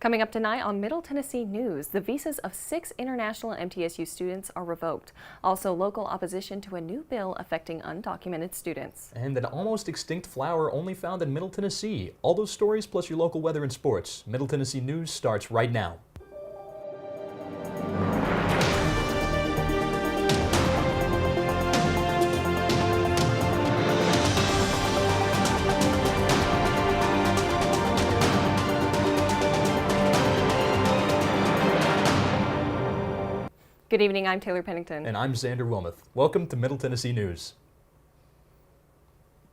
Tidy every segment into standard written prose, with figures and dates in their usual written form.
Coming up tonight on Middle Tennessee News, the visas of 6 international MTSU students are revoked. Also, local opposition to a new bill affecting undocumented students. And an almost extinct flower only found in Middle Tennessee. All those stories plus your local weather and sports. Middle Tennessee News starts right now. Good evening, I'm Taylor Pennington. And I'm Xander Wilmoth. Welcome to Middle Tennessee News.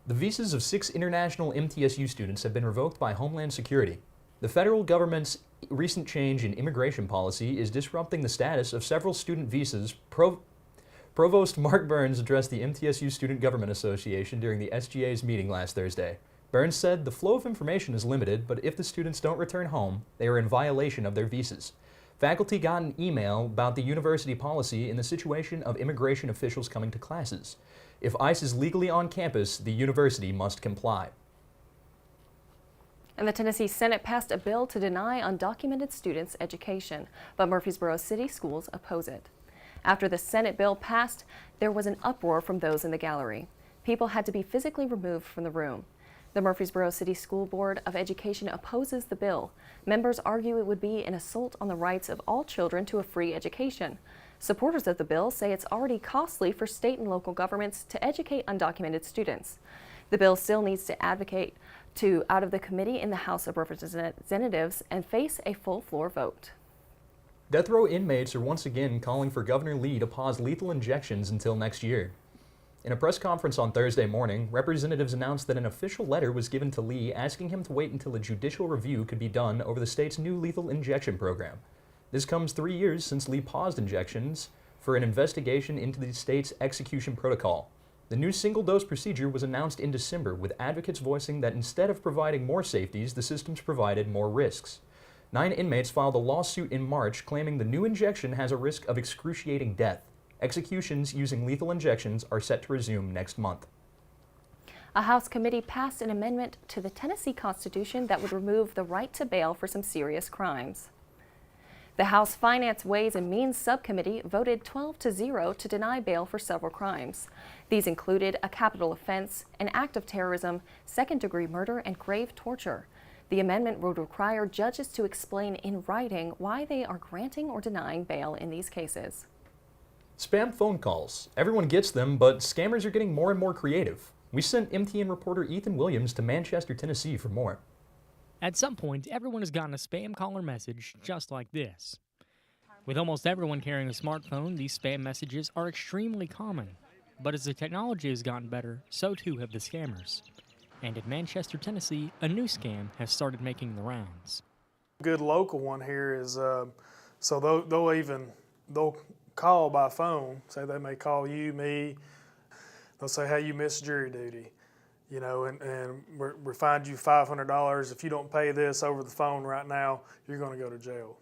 The visas of 6 international MTSU students have been revoked by Homeland Security. The federal government's recent change in immigration policy is disrupting the status of several student visas. Provost Mark Burns addressed the MTSU Student Government Association during the SGA's meeting last Thursday. Burns said the flow of information is limited, but if the students don't return home, they are in violation of their visas. Faculty got an email about the university policy in the situation of immigration officials coming to classes. If ICE is legally on campus, the university must comply. And the Tennessee Senate passed a bill to deny undocumented students education, but Murfreesboro City Schools oppose it. After the Senate bill passed, there was an uproar from those in the gallery. People had to be physically removed from the room. The Murfreesboro City School Board of Education opposes the bill. Members argue it would be an assault on the rights of all children to a free education. Supporters of the bill say it's already costly for state and local governments to educate undocumented students. The bill still needs to advocate out of the committee in the House of Representatives and face a full floor vote. Death row inmates are once again calling for Governor Lee to pause lethal injections until next year. In a press conference on Thursday morning, representatives announced that an official letter was given to Lee asking him to wait until a judicial review could be done over the state's new lethal injection program. This comes 3 years since Lee paused injections for an investigation into the state's execution protocol. The new single-dose procedure was announced in December, with advocates voicing that instead of providing more safeties, the systems provided more risks. 9 inmates filed a lawsuit in March claiming the new injection has a risk of excruciating death. Executions using lethal injections are set to resume next month. A House committee passed an amendment to the Tennessee Constitution that would remove the right to bail for some serious crimes. The House Finance, Ways and Means Subcommittee voted 12-0 to deny bail for several crimes. These included a capital offense, an act of terrorism, second-degree murder, and grave torture. The amendment would require judges to explain in writing why they are granting or denying bail in these cases. Spam phone calls. Everyone gets them, but scammers are getting more and more creative. We sent MTN reporter Ethan Williams to Manchester, Tennessee for more. At some point, everyone has gotten a spam caller message just like this. With almost everyone carrying a smartphone, these spam messages are extremely common. But as the technology has gotten better, so too have the scammers. And in Manchester, Tennessee, a new scam has started making the rounds. A good local one here is, so they'll call by phone, say they may call you, me, they'll say, hey, you missed jury duty, you know, and we find you $500. If you don't pay this over the phone right now, you're going to go to jail.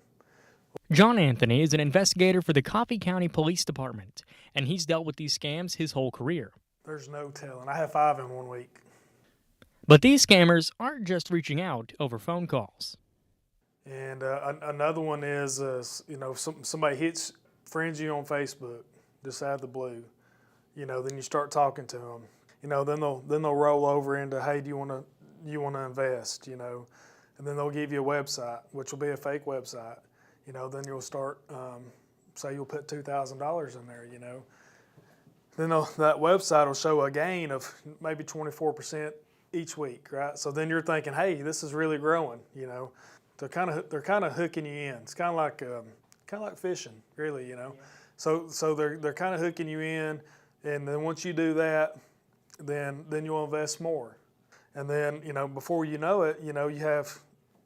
John Anthony is an investigator for the Coffee County Police Department, and he's dealt with these scams his whole career. There's no telling. I have 5 in 1 week. But these scammers aren't just reaching out over phone calls. And another one is, you know, somebody friends you on Facebook, just out of the blue, you know, then you start talking to them, you know, then they'll roll over into, hey, do you want to invest, you know, and then they'll give you a website, which will be a fake website, you know, then you'll start, say you'll put $2,000 in there, you know, then that website will show a gain of maybe 24% each week, right? So then you're thinking, hey, this is really growing, you know. They're kind of hooking you in. It's kind of like fishing, really, you know. So they're kind of hooking you in, and then once you do that, then you'll invest more, and then, you know, before you know it, you know, you have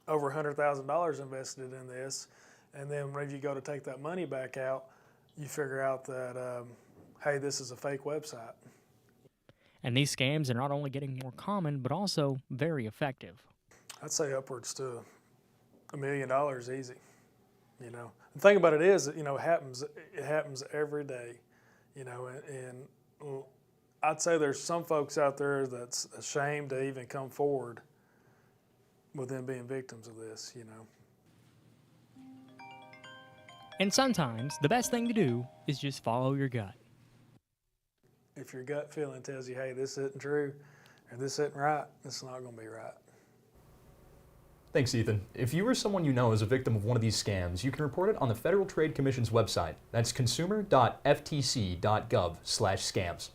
over $100,000 invested in this, and then whenever you go to take that money back out, you figure out that hey, this is a fake website. And these scams are not only getting more common, but also very effective. I'd say upwards to $1 million easy, you know. The thing about it is, you know, it happens every day, you know, and I'd say there's some folks out there that's ashamed to even come forward with them being victims of this, you know. And sometimes the best thing to do is just follow your gut. If your gut feeling tells you, hey, this isn't true, or this isn't right, it's not going to be right. Thanks, Ethan. If you or someone you know is a victim of one of these scams, you can report it on the Federal Trade Commission's website. That's consumer.ftc.gov/scams.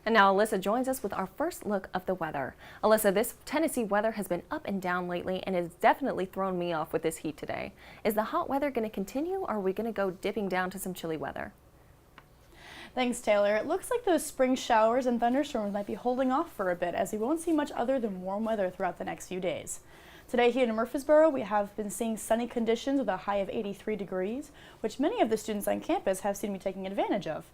And now Alyssa joins us with our first look of the weather. Alyssa, this Tennessee weather has been up and down lately and has definitely thrown me off with this heat today. Is the hot weather going to continue, or are we going to go dipping down to some chilly weather? Thanks, Taylor. It looks like those spring showers and thunderstorms might be holding off for a bit, as we won't see much other than warm weather throughout the next few days. Today here in Murfreesboro, we have been seeing sunny conditions with a high of 83 degrees, which many of the students on campus have seemed to be taking advantage of.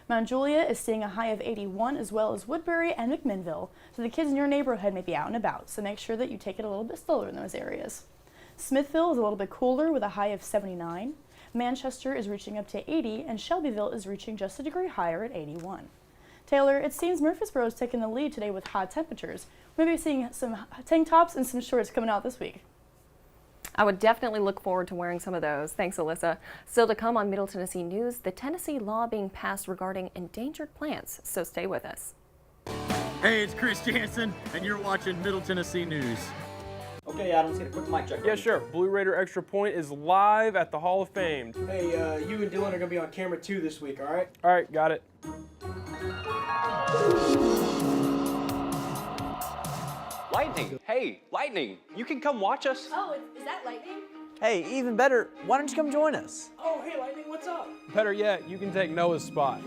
Mount Juliet is seeing a high of 81, as well as Woodbury and McMinnville, so the kids in your neighborhood may be out and about, so make sure that you take it a little bit slower in those areas. Smithville is a little bit cooler with a high of 79. Manchester is reaching up to 80, and Shelbyville is reaching just a degree higher at 81. Taylor, it seems Murfreesboro is taking the lead today with hot temperatures. Maybe seeing some tank tops and some shorts coming out this week. I would definitely look forward to wearing some of those. Thanks, Alyssa. Still to come on Middle Tennessee News, the Tennessee law being passed regarding endangered plants, so stay with us. Hey, it's Chris Jansen, and you're watching Middle Tennessee News. Okay, Adam, let's get a quick mic check. Yeah, sure. Blue Raider Extra Point is live at the Hall of Fame. Hey, you and Dylan are gonna be on camera too this week, all right? All right, got it. Lightning! Hey, Lightning! You can come watch us. Oh, is that lightning? Hey, even better, why don't you come join us? Oh, hey, Lightning, what's up? Better yet, you can take Noah's spot.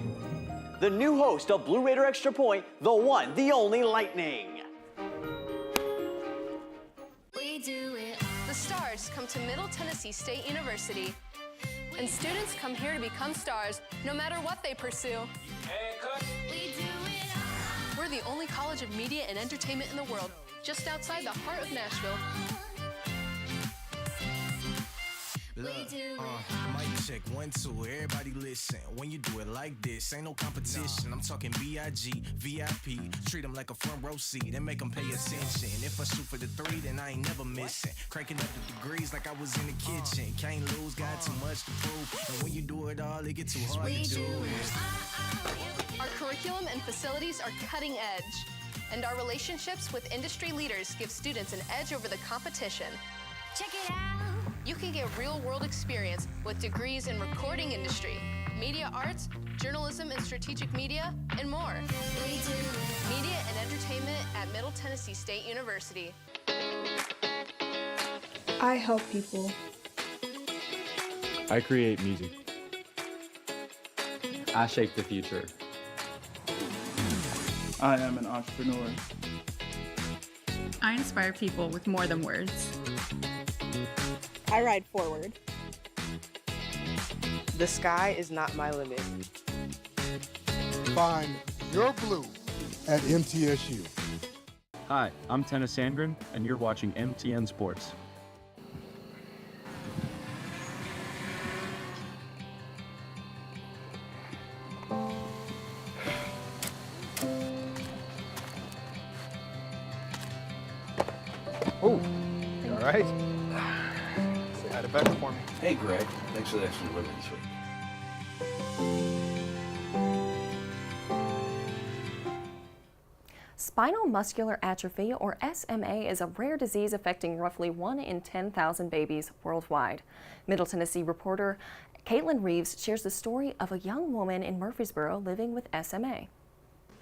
The new host of Blue Raider Extra Point, the one, the only Lightning. We do it. The stars come to Middle Tennessee State University, and students come here to become stars, no matter what they pursue. We do it. We're the only college of media and entertainment in the world, just outside the heart of Nashville. Look, mic check, 1, 2, everybody listen. When you do it like this, ain't no competition. I'm talking B.I.G., VIP. Treat them like a front row seat and make them pay attention. If I shoot for the 3, then I ain't never missing. Cranking up the degrees like I was in the kitchen. Can't lose, got too much to prove. And when you do it all, it get too hard to do. Our curriculum and facilities are cutting edge, and our relationships with industry leaders give students an edge over the competition. Check it out. You can get real-world experience with degrees in recording industry, media arts, journalism and strategic media, and more. Media and entertainment at Middle Tennessee State University. I help people. I create music. I shape the future. I am an entrepreneur. I inspire people with more than words. I ride forward. The sky is not my limit. Find your blue at MTSU. Hi, I'm Tennis Sandgren, and you're watching MTN Sports. Oh, you all right? Say hi to Becca for me. Hey, Greg. Thanks for the extra delivery this week. Spinal muscular atrophy, or SMA, is a rare disease affecting roughly 1 in 10,000 babies worldwide. Middle Tennessee reporter Caitlin Reeves shares the story of a young woman in Murfreesboro living with SMA.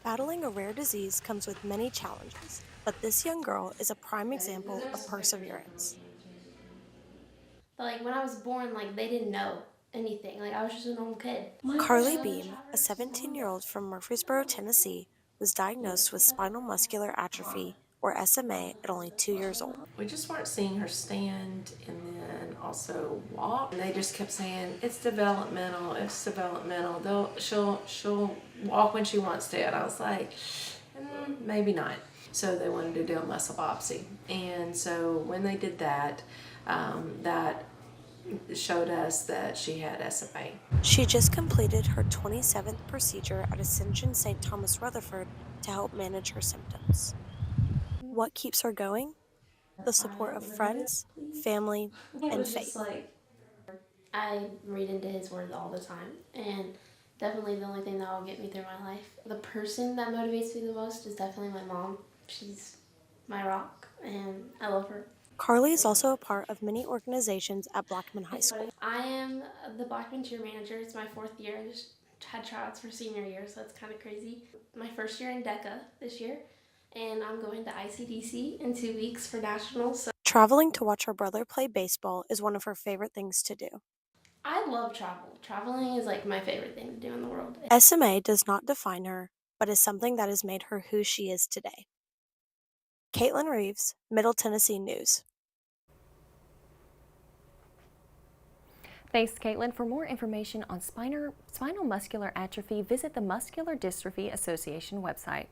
Battling a rare disease comes with many challenges, but this young girl is a prime example of perseverance. But like when I was born, like they didn't know anything. Like I was just a normal kid. Carly Beam, a 17-year-old from Murfreesboro, Tennessee, was diagnosed with spinal muscular atrophy, or SMA, at only 2 years old. We just weren't seeing her stand and then also walk. And they just kept saying, it's developmental, it's developmental. She'll walk when she wants to. And I was like, maybe not. So they wanted to do a muscle biopsy. And so when they did that, that showed us that she had SMA. She just completed her 27th procedure at Ascension St. Thomas Rutherford to help manage her symptoms. What keeps her going? The support of friends, family, and faith. I read into His Word all the time, and definitely the only thing that will get me through my life. The person that motivates me the most is definitely my mom. She's my rock, and I love her. Carly is also a part of many organizations at Blackman High School. I am the Blackman cheer manager. It's my 4th year. I just had tryouts for senior year, so it's kind of crazy. My first year in DECA this year, and I'm going to ICDC in 2 weeks for nationals. So Traveling to watch her brother play baseball is one of her favorite things to do. I love travel. Traveling is like my favorite thing to do in the world. SMA does not define her, but is something that has made her who she is today. Caitlin Reeves, Middle Tennessee News. Thanks, Caitlin. For more information on spinal muscular atrophy, visit the Muscular Dystrophy Association website.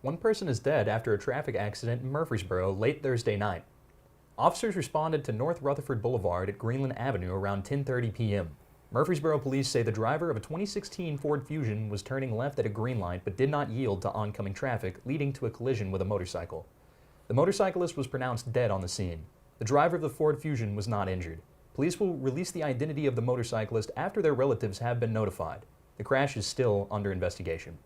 One person is dead after a traffic accident in Murfreesboro late Thursday night. Officers responded to North Rutherford Boulevard at Greenland Avenue around 10:30 p.m. Murfreesboro police say the driver of a 2016 Ford Fusion was turning left at a green light but did not yield to oncoming traffic, leading to a collision with a motorcycle. The motorcyclist was pronounced dead on the scene. The driver of the Ford Fusion was not injured. Police will release the identity of the motorcyclist after their relatives have been notified. The crash is still under investigation.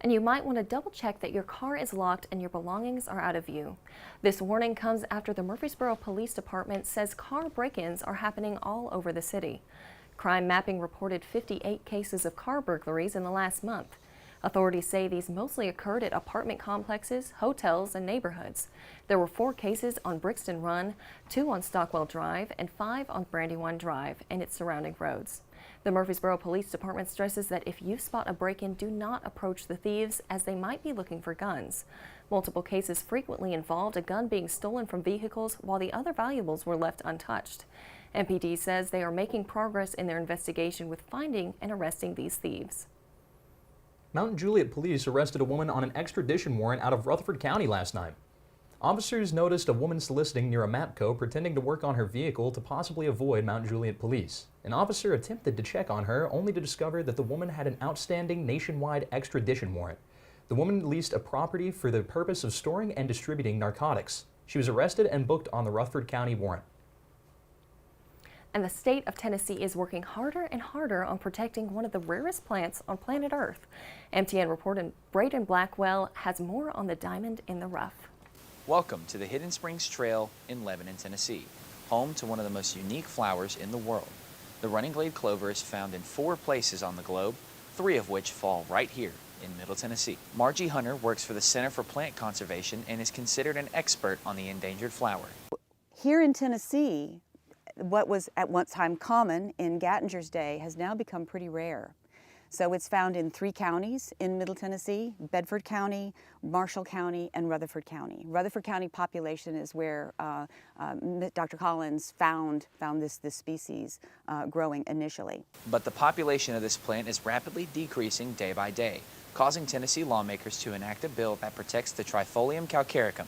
And you might want to double check that your car is locked and your belongings are out of view. This warning comes after the Murfreesboro Police Department says car break-ins are happening all over the city. Crime Mapping reported 58 cases of car burglaries in the last month. Authorities say these mostly occurred at apartment complexes, hotels, and neighborhoods. There were 4 cases on Brixton Run, 2 on Stockwell Drive, and 5 on Brandywine Drive and its surrounding roads. The Murfreesboro Police Department stresses that if you spot a break-in, do not approach the thieves as they might be looking for guns. Multiple cases frequently involved a gun being stolen from vehicles while the other valuables were left untouched. MPD says they are making progress in their investigation with finding and arresting these thieves. Mount Juliet police arrested a woman on an extradition warrant out of Rutherford County last night. Officers noticed a woman soliciting near a MAPCO pretending to work on her vehicle to possibly avoid Mount Juliet police. An officer attempted to check on her only to discover that the woman had an outstanding nationwide extradition warrant. The woman leased a property for the purpose of storing and distributing narcotics. She was arrested and booked on the Rutherford County warrant. And the state of Tennessee is working harder and harder on protecting one of the rarest plants on planet Earth. MTN reporter Braden Blackwell has more on the diamond in the rough. Welcome to the Hidden Springs Trail in Lebanon, Tennessee, home to one of the most unique flowers in the world. The running glade clover is found in 4 places on the globe, 3 of which fall right here in Middle Tennessee. Margie Hunter works for the Center for Plant Conservation and is considered an expert on the endangered flower. Here in Tennessee, what was at one time common in Gattinger's day has now become pretty rare. So it's found in 3 counties in Middle Tennessee: Bedford County, Marshall County, and Rutherford County. Rutherford County population is where Dr. Collins found this species growing initially. But the population of this plant is rapidly decreasing day by day, causing Tennessee lawmakers to enact a bill that protects the Trifolium calcaricum.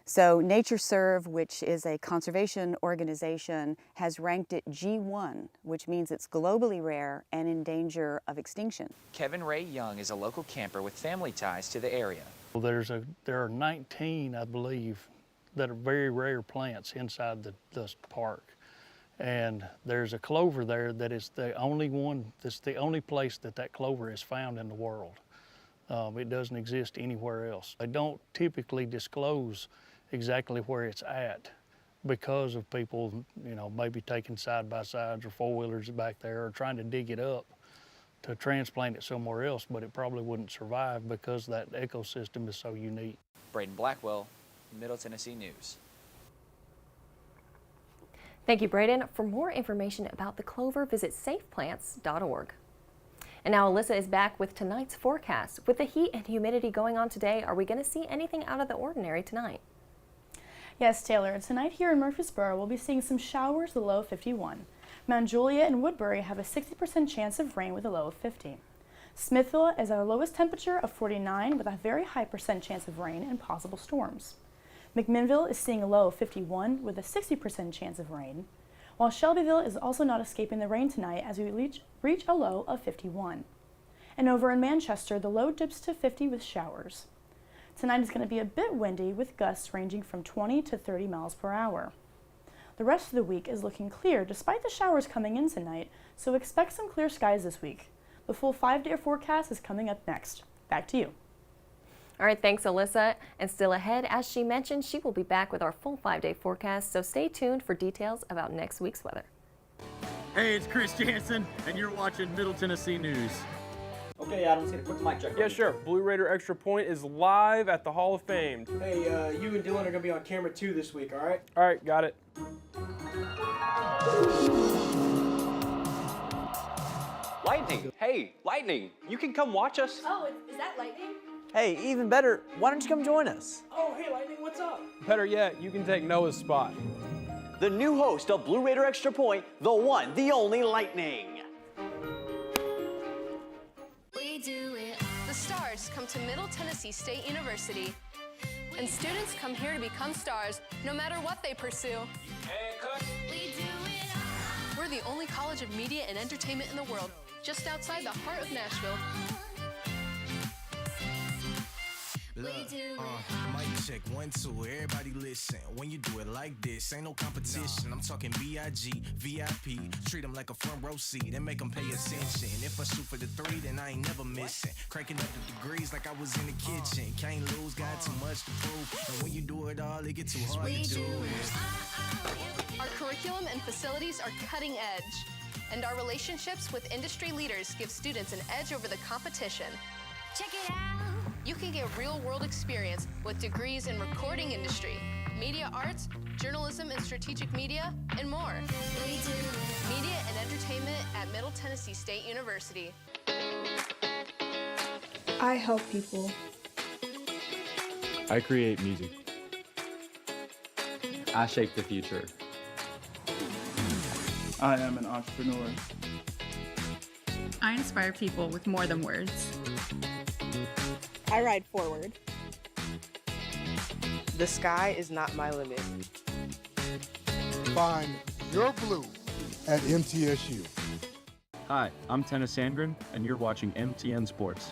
So NatureServe, which is a conservation organization, has ranked it G1, which means it's globally rare and in danger of extinction. Kevin Ray Young is a local camper with family ties to the area. Well, there are 19, I believe, that are very rare plants inside the park. And there's a clover there that is the only one, that's the only place that clover is found in the world. It doesn't exist anywhere else. They don't typically disclose exactly where it's at because of people, maybe taking side-by-sides or four-wheelers back there or trying to dig it up to transplant it somewhere else, but it probably wouldn't survive because that ecosystem is so unique. Braden Blackwell, Middle Tennessee News. Thank you, Braden. For more information about the clover, visit safeplants.org. And now Alyssa is back with tonight's forecast. With the heat and humidity going on today, are we going to see anything out of the ordinary tonight? Yes, Taylor. Tonight here in Murfreesboro, we'll be seeing some showers with a low of 51. Mount Juliet and Woodbury have a 60% chance of rain with a low of 50. Smithville is our lowest temperature of 49 with a very high % chance of rain and possible storms. McMinnville is seeing a low of 51 with a 60% chance of rain, while Shelbyville is also not escaping the rain tonight as we reach a low of 51. And over in Manchester, the low dips to 50 with showers. Tonight is going to be a bit windy with gusts ranging from 20 to 30 miles per hour. The rest of the week is looking clear despite the showers coming in tonight, so expect some clear skies this week. The full 5-day forecast is coming up next. Back to you. All right, thanks, Alyssa. And still ahead, as she mentioned, she will be back with our full 5-day forecast, so stay tuned for details about next week's weather. Hey, it's Chris Jansen, and you're watching Middle Tennessee News. Okay, Adam, let's get a quick mic check. Yeah, sure. Blue Raider Extra Point is live at the Hall of Fame. Hey, you and Dylan are gonna be on camera 2 this week, all right? All right, got it. Lightning. Hey, Lightning, you can come watch us. Oh, is that lightning? Hey, even better, why don't you come join us? Oh, hey, Lightning, what's up? Better yet, you can take Noah's spot. The new host of Blue Raider Extra Point, the one, the only Lightning. We do it. The stars come to Middle Tennessee State University, and students come here to become stars, no matter what they pursue. We do it. We're the only college of media and entertainment in the world, just outside the heart of Nashville. Mic check 1, 2, everybody listen. When you do it like this, ain't no competition. I'm talking B.I.G., VIP. Treat them like a front row seat and make them pay attention. If I shoot for the 3, then I ain't never missing. Cranking up the degrees like I was in the kitchen. Can't lose, got too much to prove. And when you do it all, it get too hard to do it. Our curriculum and facilities are cutting edge, and our relationships with industry leaders give students an edge over the competition. Check it out. You can get real-world experience with degrees in recording industry, media arts, journalism and strategic media, and more. Media and entertainment at Middle Tennessee State University. I help people. I create music. I shape the future. I am an entrepreneur. I inspire people with more than words. I ride forward. The sky is not my limit. Find your blue at MTSU. Hi, I'm Tennis Sandgren, and you're watching MTN Sports.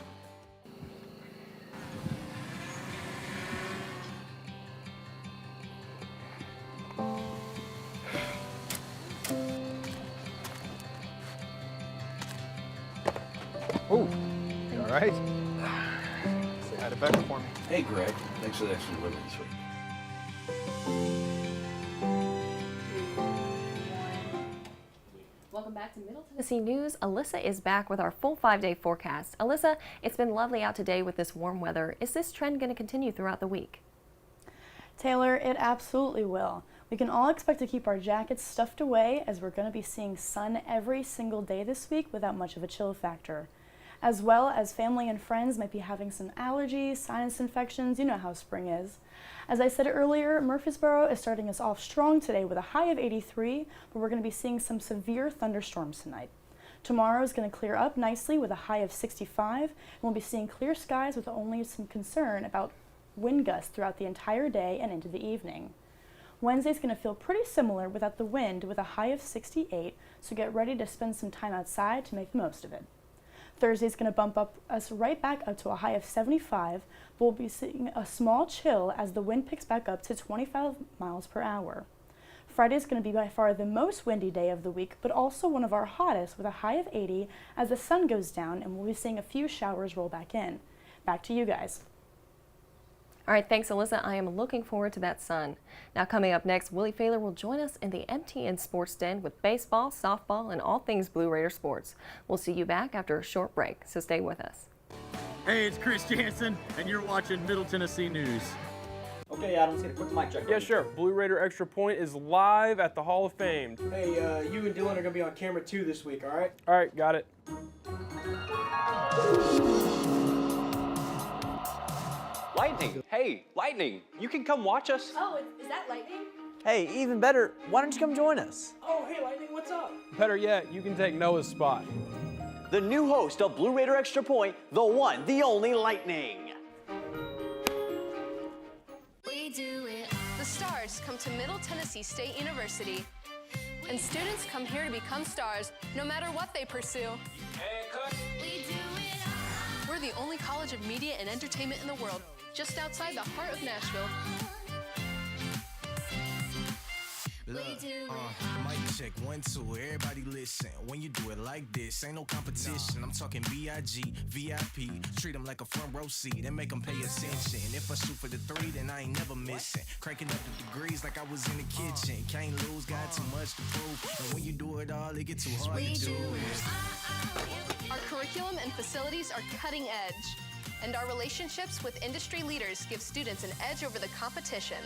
Oh, you all right? Say hi to Becca for me. Hey, Greg. Thanks for the extra delivery this week. Welcome back to Middle Tennessee News. Alyssa is back with our full 5-day forecast. Alyssa, it's been lovely out today with this warm weather. Is this trend going to continue throughout the week? Taylor, it absolutely will. We can all expect to keep our jackets stuffed away as we're going to be seeing sun every single day this week without much of a chill factor. As well as family and friends might be having some allergies, sinus infections, you know how spring is. As I said earlier, Murfreesboro is starting us off strong today with a high of 83, but we're going to be seeing some severe thunderstorms tonight. Tomorrow is going to clear up nicely with a high of 65, and we'll be seeing clear skies with only some concern about wind gusts throughout the entire day and into the evening. Wednesday's going to feel pretty similar without the wind with a high of 68, so get ready to spend some time outside to make the most of it. Thursday's going to bump up us right back up to a high of 75, but we'll be seeing a small chill as the wind picks back up to 25 miles per hour. Friday's going to be by far the most windy day of the week, but also one of our hottest with a high of 80 as the sun goes down, and we'll be seeing a few showers roll back in. Back to you guys. All right, thanks, Alyssa. I am looking forward to that sun. Now, coming up next, Willie Failer will join us in the MTN Sports Den with baseball, softball, and all things Blue Raider sports. We'll see you back after a short break, so stay with us. Hey, it's Chris Jansen, and you're watching Middle Tennessee News. Okay, Adam, let's get a quick mic check. Yeah, sure. Blue Raider Extra Point is live at the Hall of Fame. Hey, you and Dylan are gonna be on camera 2 this week, all right? All right, got it. Lightning. Hey, Lightning, you can come watch us. Oh, is that lightning? Hey, even better, why don't you come join us? Oh, hey, Lightning, what's up? Better yet, you can take Noah's spot. The new host of Blue Raider Extra Point, the one, the only Lightning. We do it. The stars come to Middle Tennessee State University, and students come here to become stars, no matter what they pursue. We do it. We're the only college of media and entertainment in the world, just outside the heart of Nashville. Mic check, 1, 2, everybody listen. When you do it like this, ain't no competition. I'm talking B.I.G., VIP. Treat them like a front row seat and make them pay attention. If I shoot for the 3, then I ain't never missing. Cranking up the degrees like I was in the kitchen. Can't lose, got too much to prove. And when you do it all, it get too hard to do. Our curriculum and facilities are cutting edge, and our relationships with industry leaders give students an edge over the competition.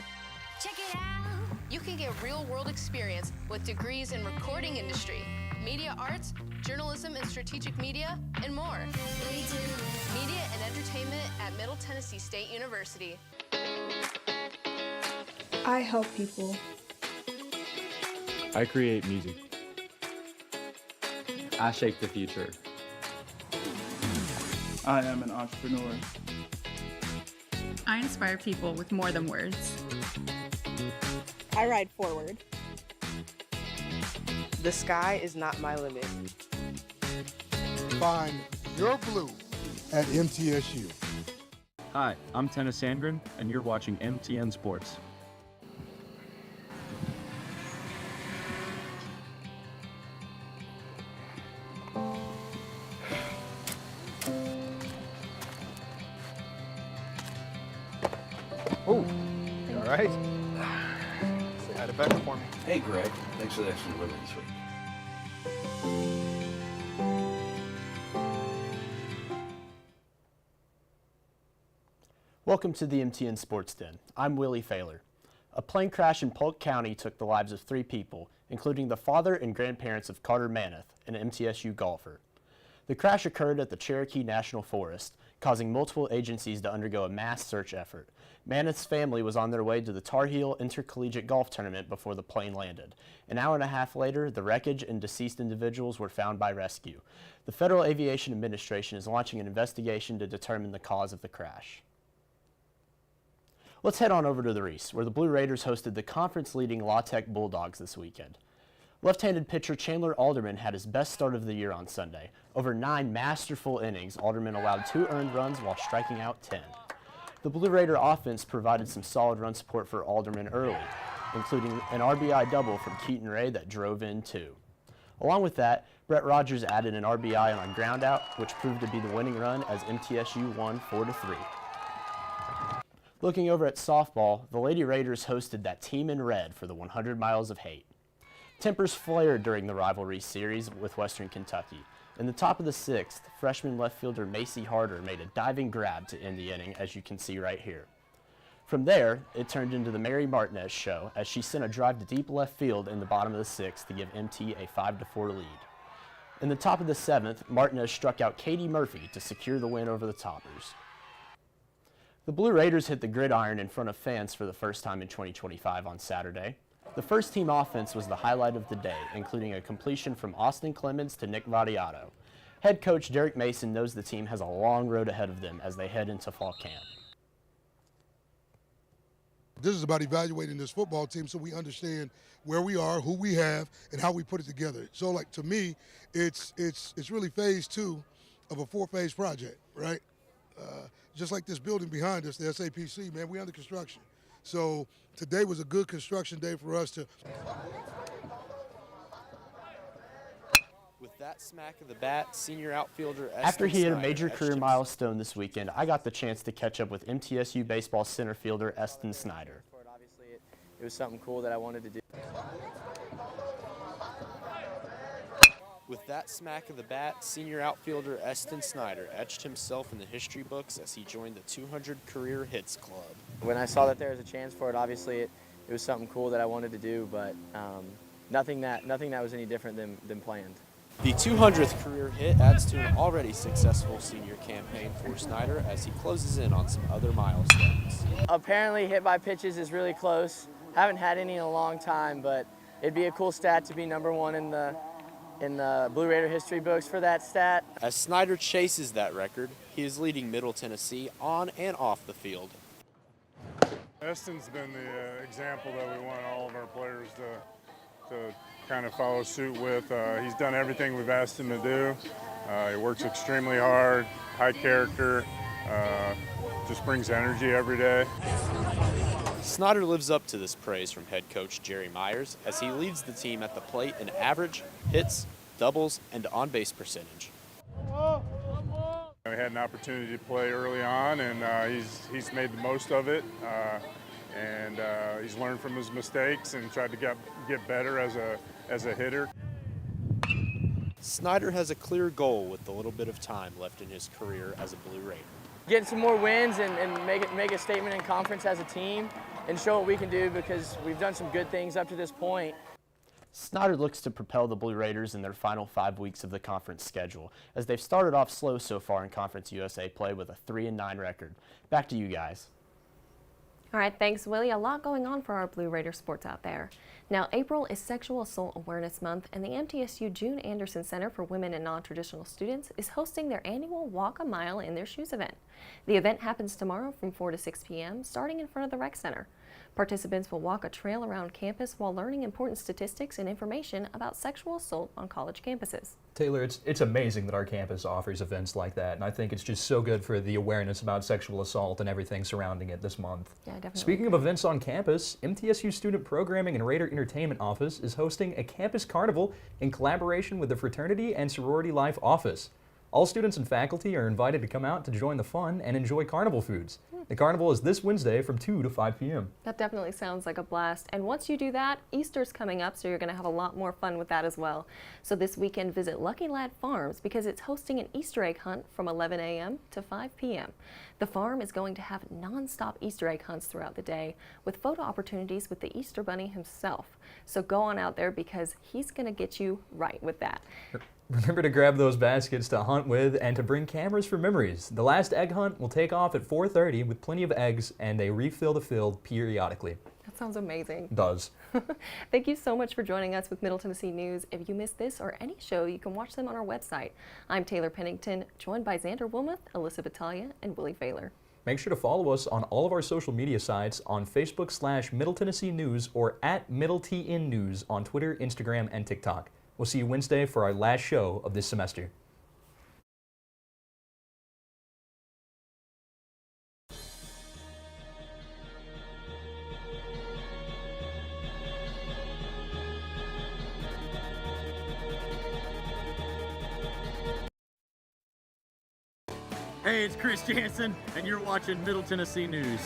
Check it out! You can get real-world experience with degrees in recording industry, media arts, journalism and strategic media, and more. Media and entertainment at Middle Tennessee State University. I help people. I create music. I shape the future. I am an entrepreneur. I inspire people with more than words. I ride forward. The sky is not my limit. Find your blue at MTSU. Hi, I'm Tennis Sandgren, and you're watching MTN Sports. Oh, you all right? Say hi to Becca for me. Hey, Greg. Thanks for the extra delivery this week. Welcome to the MTN Sports Den. I'm Willie Failer. A plane crash in Polk County took the lives of 3 people, including the father and grandparents of Carter Maneth, an MTSU golfer. The crash occurred at the Cherokee National Forest, causing multiple agencies to undergo a mass search effort. Maneth's family was on their way to the Tar Heel Intercollegiate Golf Tournament before the plane landed. An hour and a half later, the wreckage and deceased individuals were found by rescue. The Federal Aviation Administration is launching an investigation to determine the cause of the crash. Let's head on over to the Reese, where the Blue Raiders hosted the conference-leading La Tech Bulldogs this weekend. Left-handed pitcher Chandler Alderman had his best start of the year on Sunday. Over 9 masterful innings, Alderman allowed 2 earned runs while striking out 10. The Blue Raider offense provided some solid run support for Alderman early, including an RBI double from Keaton Ray that drove in 2. Along with that, Brett Rogers added an RBI on a ground out, which proved to be the winning run as MTSU won 4-3. Looking over at softball, the Lady Raiders hosted that team in red for the 100 Miles of Hate. Tempers flared during the rivalry series with Western Kentucky. In the top of the 6th, freshman left fielder Macy Harder made a diving grab to end the inning, as you can see right here. From there, it turned into the Mary Martinez show as she sent a drive to deep left field in the bottom of the 6th to give MT a 5-4 lead. In the top of the 7th, Martinez struck out Katie Murphy to secure the win over the Toppers. The Blue Raiders hit the gridiron in front of fans for the first time in 2025 on Saturday. The first team offense was the highlight of the day, including a completion from Austin Clemens to Nick Vadiato. Head coach Derek Mason knows the team has a long road ahead of them as they head into fall camp. This is about evaluating this football team so we understand where we are, who we have, and how we put it together. So, like, to me, it's really phase 2 of a 4-phase project, right? Just like this building behind us, the SAPC, man, we're under construction. So today was a good construction day for us to. With that smack of the bat, senior outfielder After he hit a major career milestone this weekend, I got the chance to catch up with MTSU baseball center fielder Eston Snyder. Obviously, it was something cool that I wanted to do. With that smack of the bat, senior outfielder Eston Snyder etched himself in the history books as he joined the 200 Career Hits Club. When I saw that there was a chance for it, obviously it was something cool that I wanted to do, but nothing that was any different than planned. The 200th career hit adds to an already successful senior campaign for Snyder as he closes in on some other milestones. Apparently hit by pitches is really close. Haven't had any in a long time, but it'd be a cool stat to be #1 in the Blue Raider history books for that stat. As Snyder chases that record, he is leading Middle Tennessee on and off the field. Eston's been the example that we want all of our players to kind of follow suit with. He's done everything we've asked him to do. He works extremely hard, high character, just brings energy every day. Snyder lives up to this praise from head coach Jerry Myers as he leads the team at the plate in average, hits, doubles, and on-base percentage. We had an opportunity to play early on, and he's made the most of it. He's learned from his mistakes and tried to get better as a hitter. Snyder has a clear goal with the little bit of time left in his career as a Blue Raider. Getting some more wins and make a statement in conference as a team and show what we can do because we've done some good things up to this point. Snyder looks to propel the Blue Raiders in their final 5 weeks of the conference schedule, as they've started off slow so far in Conference USA play with a 3-9 record. Back to you guys. All right, thanks, Willie. A lot going on for our Blue Raider sports out there. Now, April is Sexual Assault Awareness Month, and the MTSU June Anderson Center for Women and Non-Traditional Students is hosting their annual Walk a Mile in Their Shoes event. The event happens tomorrow from 4 to 6 p.m., starting in front of the Rec Center. Participants will walk a trail around campus while learning important statistics and information about sexual assault on college campuses. Taylor, it's amazing that our campus offers events like that, and I think it's just so good for the awareness about sexual assault and everything surrounding it this month. Yeah, definitely. Speaking of events on campus, MTSU Student Programming and Raider Entertainment Office is hosting a campus carnival in collaboration with the Fraternity and Sorority Life Office. All students and faculty are invited to come out to join the fun and enjoy carnival foods. The carnival is this Wednesday from 2 to 5 p.m. That definitely sounds like a blast. And once you do that, Easter's coming up, so you're going to have a lot more fun with that as well. So this weekend, visit Lucky Lad Farms because it's hosting an Easter egg hunt from 11 a.m. to 5 p.m. The farm is going to have non-stop Easter egg hunts throughout the day with photo opportunities with the Easter Bunny himself. So go on out there because he's going to get you right with that. Remember to grab those baskets to hunt with and to bring cameras for memories. The last egg hunt will take off at 4:30 with plenty of eggs, and they refill the field periodically. That sounds amazing. It does. Thank you so much for joining us with Middle Tennessee News. If you missed this or any show, you can watch them on our website. I'm Taylor Pennington, joined by Xander Wilmoth, Alyssa Battaglia, and Willie Failer. Make sure to follow us on all of our social media sites on Facebook/Middle Tennessee News or at Middle TN News on Twitter, Instagram, and TikTok. We'll see you Wednesday for our last show of this semester. Hey, it's Chris Jansen, and you're watching Middle Tennessee News.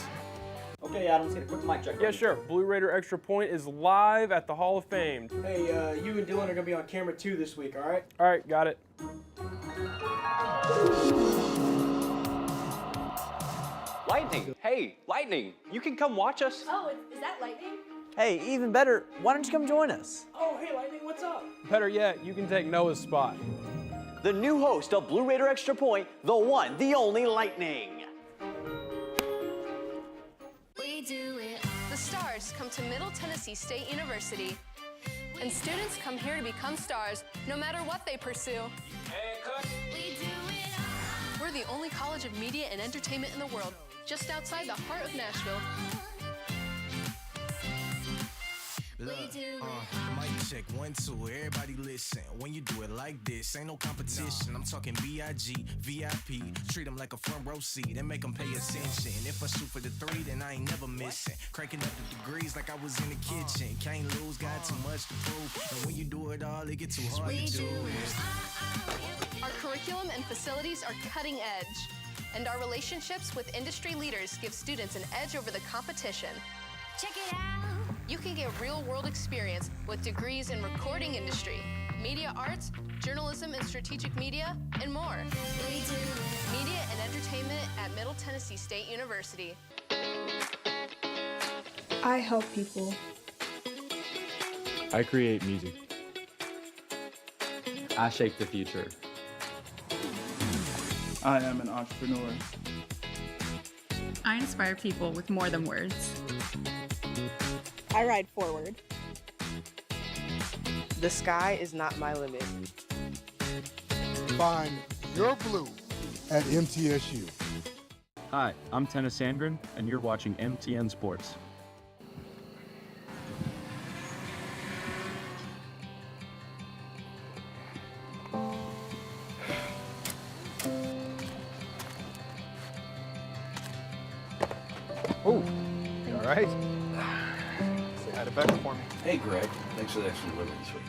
Okay, Adam, let's get a quick mic check. Yeah, sure. Blue Raider Extra Point is live at the Hall of Fame. Hey, you and Dylan are going to be on camera 2 this week, all right? All right, got it. Lightning! Hey, Lightning! You can come watch us. Oh, is that lightning? Hey, even better, why don't you come join us? Oh, hey, Lightning, what's up? Better yet, you can take Noah's spot. The new host of Blue Raider Extra Point, the one, the only Lightning. The stars come to Middle Tennessee State University, and students come here to become stars, no matter what they pursue. We're the only college of media and entertainment in the world, just outside the heart of Nashville. Mic check 1 2, everybody listen. When you do it like this, ain't no competition. I'm talking BIG, VIP. Treat them like a front row seat and make them pay attention. If I shoot for the 3, then I ain't never missing. Cranking up the degrees like I was in the kitchen. Can't lose, got too much to prove. And when you do it all, it get too hard to do. Our curriculum and facilities are cutting edge, and our relationships with industry leaders give students an edge over the competition. Check it out! You can get real-world experience with degrees in recording industry, media arts, journalism and strategic media, and more. Media and entertainment at Middle Tennessee State University. I help people. I create music. I shape the future. I am an entrepreneur. I inspire people with more than words. I ride forward. The sky is not my limit. Find your blue at MTSU. Hi, I'm Tennis Sandgren, and you're watching MTN Sports. Oh, you all right? Rebecca for me. Hey, Greg. Thanks for the extra delivery this week.